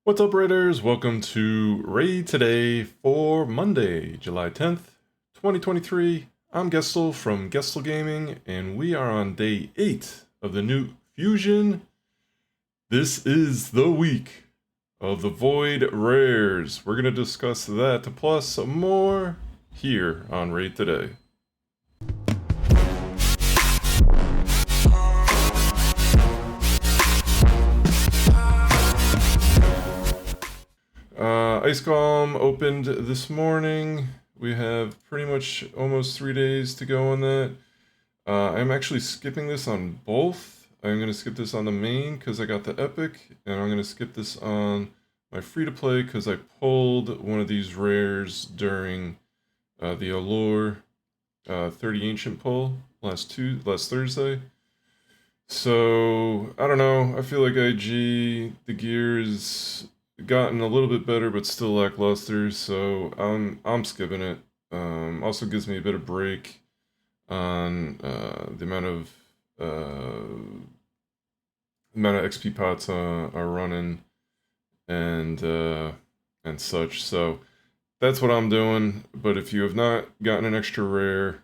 What's up, Raiders? Welcome to Raid Today for Monday, July 10th, 2023. I'm Gestel from Gestel Gaming, and we are on day 8 of the Gnut Fusion. This is the week of the Void Rares. We're going to discuss that plus some more here on Raid Today. Ice Golem opened this morning. We have pretty much almost 3 days to go on that. I'm actually skipping this on both. I'm going to skip this on the main because I got the epic, and I'm going to skip this on my free-to-play because I pulled one of these rares during the Allure 30 Ancient pull last Thursday. So, I don't know. I feel like IG, the gears gotten a little bit better, but still lackluster. So I'm skipping it. Also gives me a bit of break on the amount of XP pots are running and such. So that's what I'm doing. But if you have not gotten an extra rare,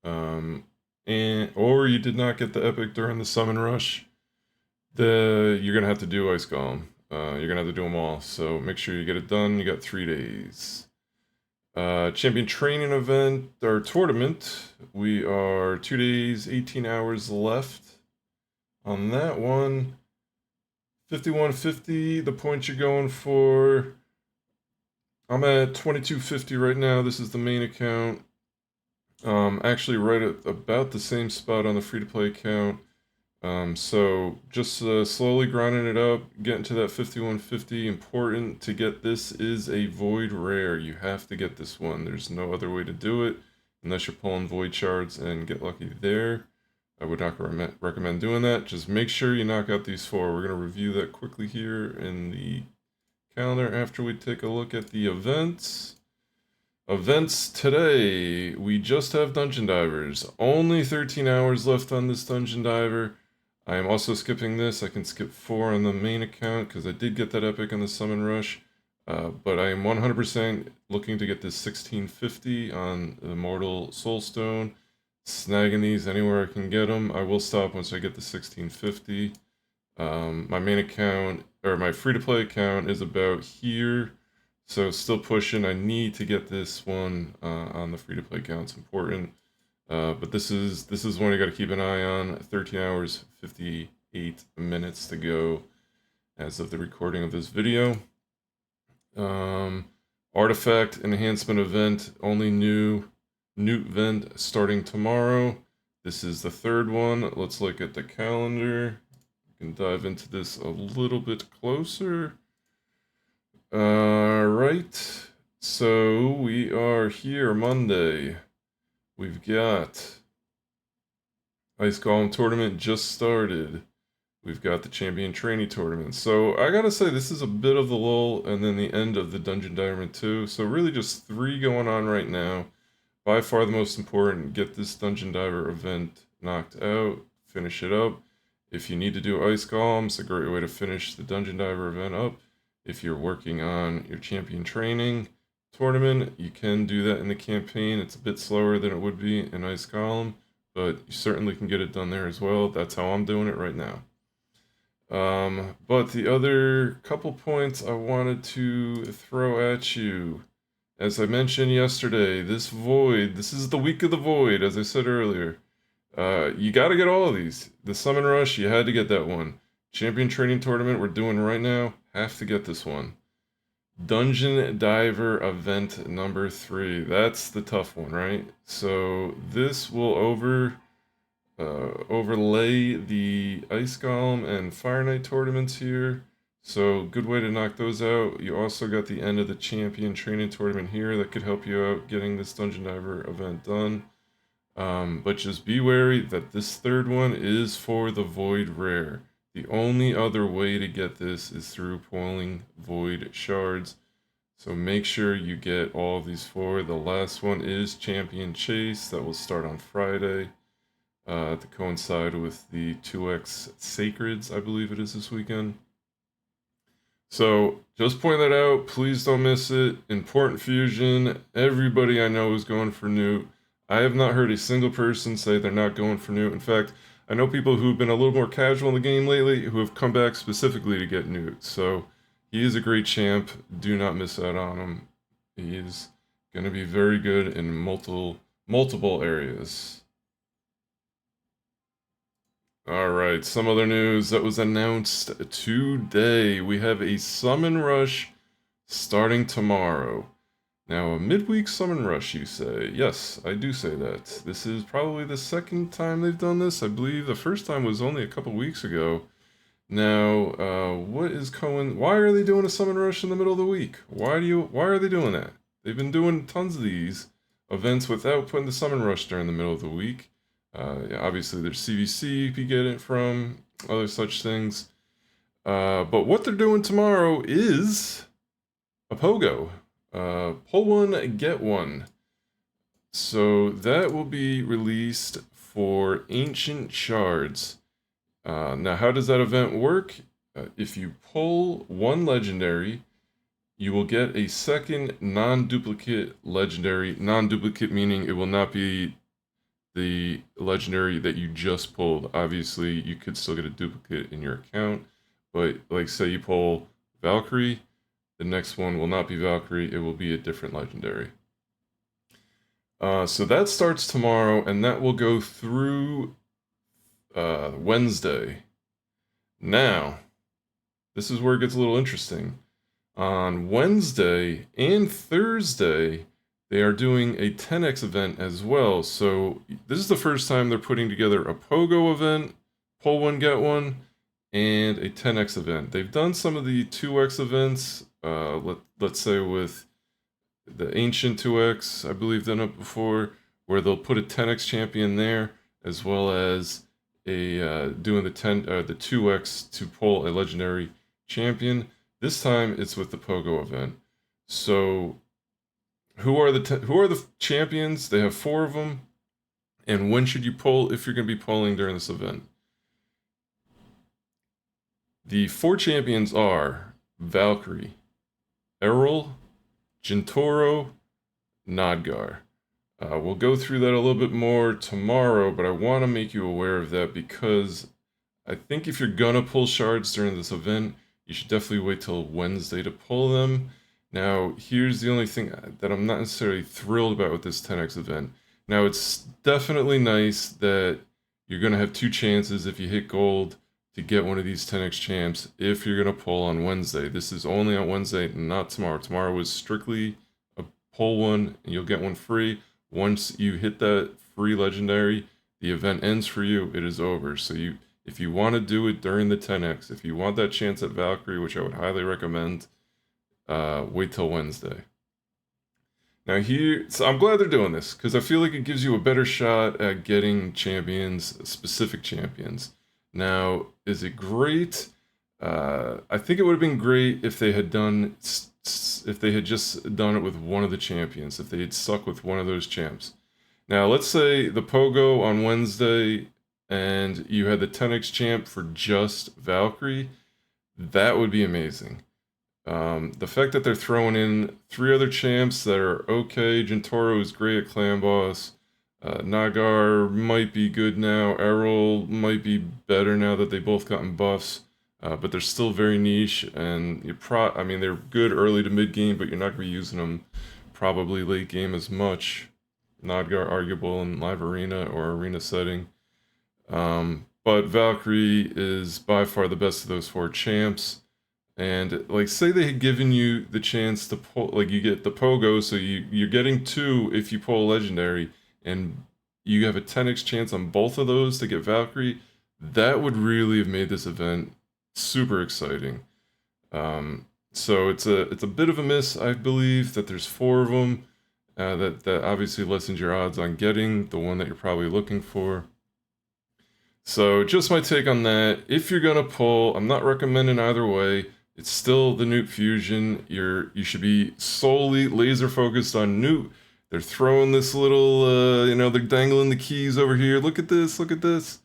or you did not get the epic during the summon rush, you're gonna have to do Ice Golem. You're gonna have to do them all, so make sure you get it done. You got 3 days. Champion training event or tournament. We are 2 days, 18 hours left on that one. 5150. The points you're going for. I'm at 2250 right now. This is the main account. Actually, right at about the same spot on the free-to-play account. So just slowly grinding it up, getting to that 5150. Important to get this is a void rare. You have to get this one. There's no other way to do it unless you're pulling void shards and get lucky there. I would not recommend doing that. Just make sure you knock out these 4. We're going to review that quickly here in the calendar after we take a look at the events. Events today, we just have Dungeon Divers. Only 13 hours left on this Dungeon Diver. I am also skipping this. I can skip 4 on the main account because I did get that epic on the summon rush. But I am 100% looking to get this 1650 on the Mortal Soulstone. Snagging these anywhere I can get them. I will stop once I get the 1650. My main account, or my free-to-play account, is about here. So still pushing. I need to get this one on the free-to-play account. It's important. But this is one you got to keep an eye on. 13 hours, 58 minutes to go as of the recording of this video. Artifact enhancement event, only new Gnut event starting tomorrow. This is the 3rd one. Let's look at the calendar. We can dive into this a little bit closer. Right. So we are here Monday. We've got Ice Golem tournament just started. We've got the Champion Trainee tournament. So I gotta say, this is a bit of the lull and then the end of the Dungeon Diver 2. So really just 3 going on right now. By far the most important, get this Dungeon Diver event knocked out, finish it up. If you need to do Ice Golem, it's a great way to finish the Dungeon Diver event up. If you're working on your Champion Training tournament, you can do that in the campaign. It's a bit slower than it would be in Ice Golem, but you certainly can get it done there as well. That's how I'm doing it right now. But the other couple points I wanted to throw at you, as I mentioned yesterday, this is the week of the void, as I said earlier. You got to get all of these. The Summon Rush, you had to get that one. Champion Training Tournament we're doing right now, have to get this one. Dungeon Diver event number 3. That's the tough one, right? So this will overlay the Ice Golem and Fire Knight tournaments here. So good way to knock those out. You also got the end of the Champion Training Tournament here that could help you out getting this Dungeon Diver event done. But just be wary that this 3rd one is for the Void Rare. The only other way to get this is through pulling Void Shards. So make sure you get all of these 4. The last one is Champion Chase. That will start on Friday to coincide with the 2x Sacreds, I believe it is this weekend. So just point that out. Please don't miss it. Important fusion. Everybody I know is going for Gnut. I have not heard a single person say they're not going for Gnut. In fact, I know people who've been a little more casual in the game lately who have come back specifically to get Gnut. So he is a great champ. Do not miss out on him. He is going to be very good in multiple areas. All right, some other news that was announced today. We have a summon rush starting tomorrow. Now, a midweek summon rush, you say? Yes, I do say that. This is probably the second time they've done this. I believe the first time was only a couple weeks ago. Now, why are they doing a summon rush in the middle of the week? Why are they doing that? They've been doing tons of these events without putting the summon rush during the middle of the week. Yeah, obviously, there's CVC you could get it from, other such things. But what they're doing tomorrow is a POGO. Pull one, get one. So that will be released for Ancient Shards. Now, how does that event work? If you pull one legendary, you will get a second non-duplicate legendary. Non-duplicate meaning it will not be the legendary that you just pulled. Obviously, you could still get a duplicate in your account, but like say you pull Valkyrie, the next one will not be Valkyrie, it will be a different legendary. So that starts tomorrow, and that will go through Wednesday. Now, this is where it gets a little interesting. On Wednesday and Thursday, they are doing a 10x event as well. So this is the first time they're putting together a POGO event, pull one, get one, and a 10x event. They've done some of the 2x events, let's say with the Ancient 2x, I believe done it before, where they'll put a 10x champion there, as well as a doing the 2x to pull a legendary champion. This time it's with the POGO event. So who are the champions? They have 4 of them. And when should you pull if you're going to be pulling during this event? The 4 champions are Valkyrie, Errol, Gintoro, Nodgar. We'll go through that a little bit more tomorrow, but I want to make you aware of that because I think if you're gonna pull shards during this event, you should definitely wait till Wednesday to pull them. Now, here's the only thing that I'm not necessarily thrilled about with this 10x event. Now, it's definitely nice that you're gonna have 2 chances if you hit gold to get one of these 10x champs if you're gonna pull on Wednesday. This is only on Wednesday, not tomorrow. Tomorrow is strictly a pull one, and you'll get one free. Once you hit that free legendary, the event ends for you. It is over. So if you want to do it during the 10x, if you want that chance at Valkyrie, which I would highly recommend, wait till Wednesday. Now so I'm glad they're doing this because I feel like it gives you a better shot at getting champions, specific champions. Now, is it great? I think it would have been great if they had just done it with one of the champions, if they had stuck with one of those champs. Now, let's say the POGO on Wednesday and you had the 10x champ for just Valkyrie. That would be amazing. The fact that they're throwing in 3 other champs that are okay. Gintoro is great at Clan Boss. Nagar might be good now. Errol might be better now that they both gotten buffs. But they're still very niche, and they're good early to mid game, but you're not going to be using them probably late game as much. Nodgar arguable in live arena or arena setting. But Valkyrie is by far the best of those 4 champs. And like, say they had given you the chance to pull, like you get the POGO, so you're getting 2 if you pull a legendary, and you have a 10x chance on both of those to get Valkyrie. That would really have made this event super exciting. So it's a bit of a miss, I believe, that there's 4 of them. That obviously lessens your odds on getting the one that you're probably looking for. So just my take on that. If you're gonna pull, I'm not recommending either way. It's still the Gnut fusion. You should be solely laser focused on Gnut. They're throwing this little, they're dangling the keys over here. Look at this, look at this.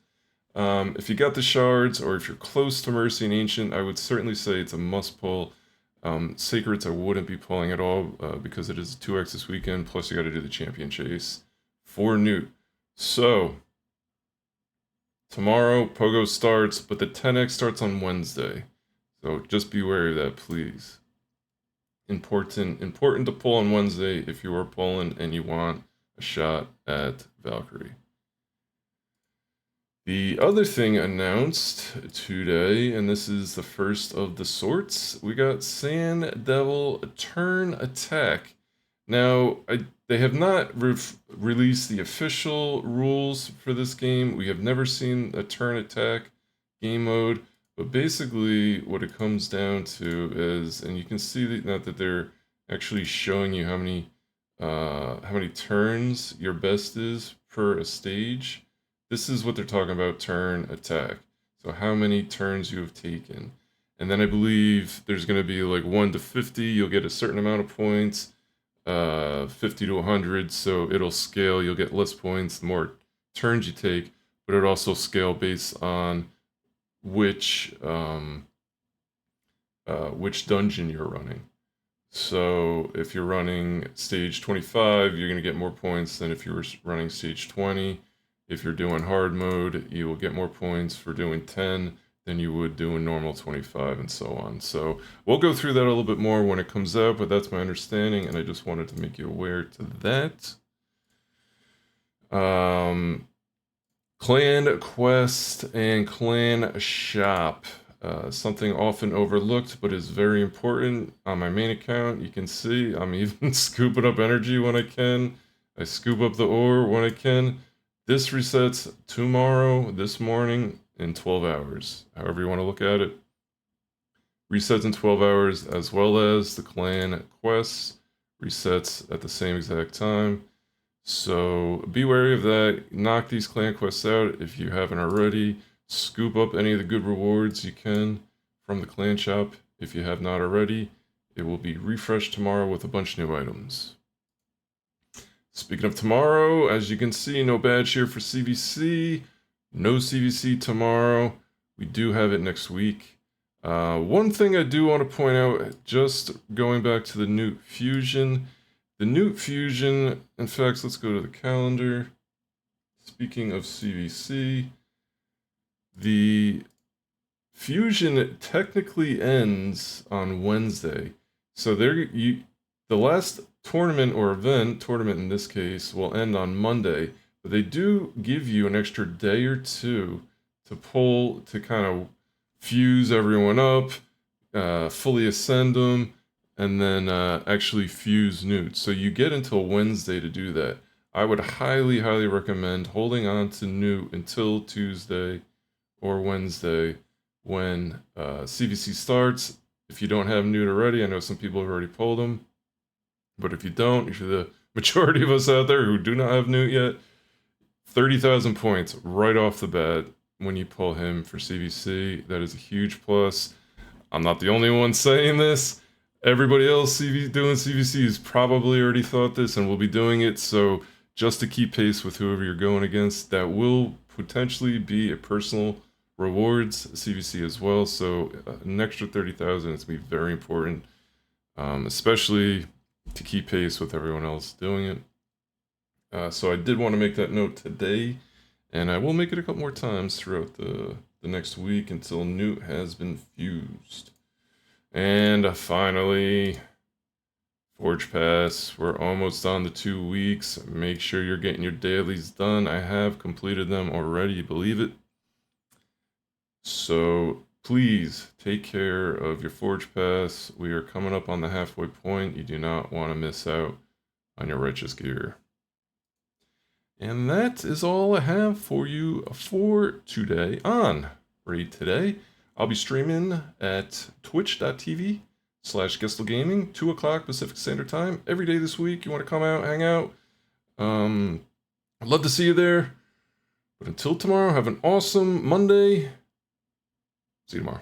If you got the shards, or if you're close to Mercy and Ancient, I would certainly say it's a must pull. Sacreds I wouldn't be pulling at all because it is 2x this weekend, plus you got to do the champion chase for Gnut. So, tomorrow, POGO starts, but the 10x starts on Wednesday. So just be wary of that, please. Important to pull on Wednesday if you are pulling and you want a shot at Valkyrie. The other thing announced today, and this is the first of the sorts, we got Sand Devil Turn Attack. Now, they have not released the official rules for this game. We have never seen a turn attack game mode, but basically what it comes down to is, and you can see that they're actually showing you how many turns your best is per a stage. This is what they're talking about, turn attack. So how many turns you have taken. And then I believe there's going to be like 1 to 50, you'll get a certain amount of points. 50 to 100, so it'll scale. You'll get less points the more turns you take, but it also scale based on which dungeon you're running. So if you're running stage 25, you're going to get more points than if you were running stage 20. If you're doing hard mode, you will get more points for doing 10 than you would do in normal 25 and so on. So we'll go through that a little bit more when it comes out, but that's my understanding, and I just wanted to make you aware to that. Clan Quest and Clan Shop. Something often overlooked, but is very important. On my main account, you can see I'm even scooping up energy when I can. I scoop up the ore when I can. This resets tomorrow, this morning, in 12 hours. However you want to look at it. Resets in 12 hours, as well as the clan quests resets at the same exact time. So be wary of that. Knock these clan quests out if you haven't already. Scoop up any of the good rewards you can from the clan shop. If you have not already, it will be refreshed tomorrow with a bunch of new items. Speaking of tomorrow, as you can see, no badge here for CVC. No CVC tomorrow. We do have it next week. One thing I do want to point out, just going back to the Gnut Fusion. The Gnut Fusion, in fact, let's go to the calendar. Speaking of CVC, the Fusion technically ends on Wednesday. So the last tournament or tournament in this case, will end on Monday. But they do give you an extra day or two to pull, to kind of fuse everyone up, fully ascend them, and then actually fuse Gnut. So you get until Wednesday to do that. I would highly, highly recommend holding on to Gnut until Tuesday or Wednesday when CVC starts. If you don't have Gnut already, I know some people have already pulled them. But if you don't, if you're the majority of us out there who do not have Gnut yet, 30,000 points right off the bat when you pull him for CVC. That is a huge plus. I'm not the only one saying this. Everybody else doing CVC has probably already thought this and will be doing it. So just to keep pace with whoever you're going against, that will potentially be a personal rewards CVC as well. So an extra 30,000 is going to be very important, especially to keep pace with everyone else doing it. So I did want to make that note today, and I will make it a couple more times throughout the next week until Gnut has been fused. And finally, Forge Pass. We're almost on the 2 weeks. Make sure you're getting your dailies done. I have completed them already, believe it. So please take care of your Forge Pass. We are coming up on the halfway point. You do not want to miss out on your righteous gear. And that is all I have for you for today on Raid Today. I'll be streaming at twitch.tv/GestelGaming, 2 o'clock Pacific Standard Time, every day this week. You want to come out, hang out? I'd love to see you there. But until tomorrow, have an awesome Monday. See you tomorrow.